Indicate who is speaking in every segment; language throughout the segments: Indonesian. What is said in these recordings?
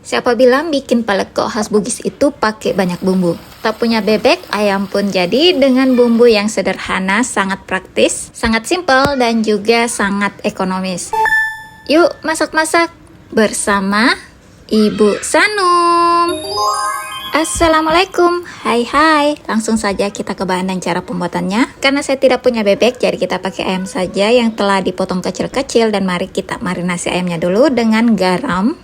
Speaker 1: Siapa bilang bikin paleko khas Bugis itu pakai banyak bumbu? Tak punya bebek, ayam pun jadi dengan bumbu yang sederhana, sangat praktis, sangat simpel, dan juga sangat ekonomis. Yuk masak-masak bersama Ibu Sanum. Assalamualaikum, hai, langsung saja kita ke bahan dan cara pembuatannya. Karena saya tidak punya bebek, jadi kita pakai ayam saja yang telah dipotong kecil-kecil. Dan mari kita marinasi ayamnya dulu dengan garam,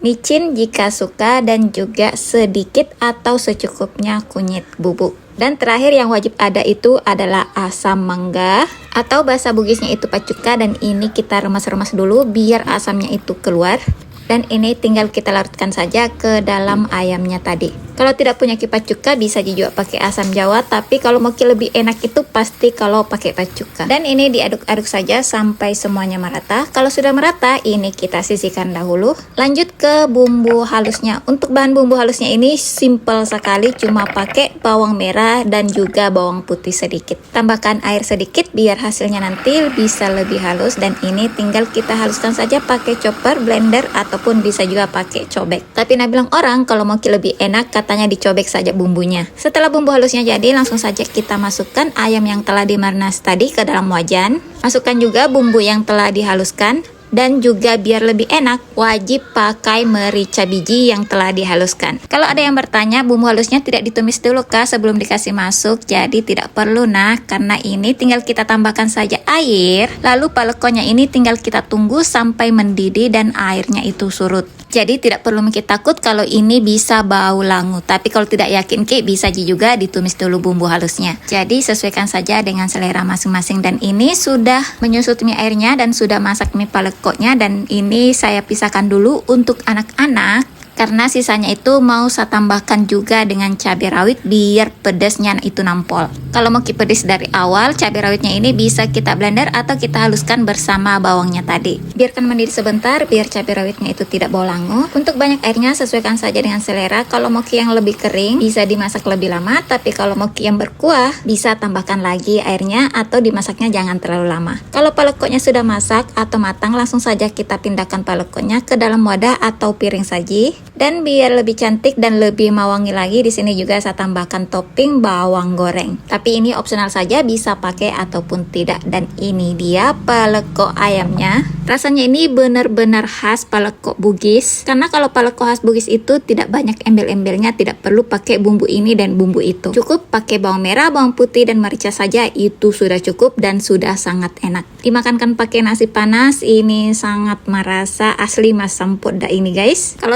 Speaker 1: micin jika suka, dan juga sedikit atau secukupnya kunyit bubuk. Dan terakhir yang wajib ada itu adalah asam mangga atau bahasa Bugisnya itu pacuka, dan ini kita remas-remas dulu biar asamnya itu keluar. Dan ini tinggal kita larutkan saja ke dalam ayamnya tadi. Kalau tidak punya pacuka bisa juga pakai asam jawa, tapi kalau mau lebih enak itu pasti kalau pakai pacuka. Dan ini diaduk-aduk saja sampai semuanya merata. Kalau sudah merata, ini kita sisihkan dahulu. Lanjut ke bumbu halusnya. Untuk bahan bumbu halusnya ini simple sekali, cuma pakai bawang merah dan juga bawang putih sedikit. Tambahkan air sedikit biar hasilnya nanti bisa lebih halus, dan ini tinggal kita haluskan saja pakai chopper, blender, ataupun bisa juga pakai cobek. Tapi nah bilang orang kalau mau lebih enak katanya dicobek saja bumbunya. Setelah bumbu halusnya jadi, langsung saja kita masukkan ayam yang telah dimarinasi tadi ke dalam wajan. Masukkan juga bumbu yang telah dihaluskan. Dan juga biar lebih enak, wajib pakai merica biji yang telah dihaluskan. Kalau ada yang bertanya, bumbu halusnya tidak ditumis dulu kah sebelum dikasih masuk? Jadi tidak perlu nah, karena ini tinggal kita tambahkan saja air. Lalu palekonya ini tinggal kita tunggu sampai mendidih dan airnya itu surut. Jadi tidak perlu kita takut kalau ini bisa bau langu. Tapi kalau tidak yakin bisa juga ditumis dulu bumbu halusnya. Jadi sesuaikan saja dengan selera masing-masing. Dan ini sudah menyusut mie airnya dan sudah masak mie palekoknya. Dan ini saya pisahkan dulu untuk anak-anak. Karena sisanya itu mau saya tambahkan juga dengan cabai rawit biar pedasnya itu nampol. Kalau mau pedas dari awal, cabai rawitnya ini bisa kita blender atau kita haluskan bersama bawangnya tadi. Biarkan mendidih sebentar biar cabai rawitnya itu tidak bau langu. Untuk banyak airnya sesuaikan saja dengan selera. Kalau mau yang lebih kering bisa dimasak lebih lama, tapi kalau mau yang berkuah bisa tambahkan lagi airnya atau dimasaknya jangan terlalu lama. Kalau palekoknya sudah masak atau matang, langsung saja kita pindahkan palekoknya ke dalam wadah atau piring saji. Dan biar lebih cantik dan lebih mewangi lagi, di sini juga saya tambahkan topping bawang goreng. Tapi ini opsional saja, bisa pakai ataupun tidak. Dan ini dia paleko ayamnya. Rasanya ini benar-benar khas paleko Bugis. Karena kalau paleko khas Bugis itu tidak banyak embel-embelnya, tidak perlu pakai bumbu ini dan bumbu itu. Cukup pakai bawang merah, bawang putih, dan merica saja, itu sudah cukup dan sudah sangat enak. Dimakankan pakai nasi panas, ini sangat merasa asli mas sempurna ini guys. Kalau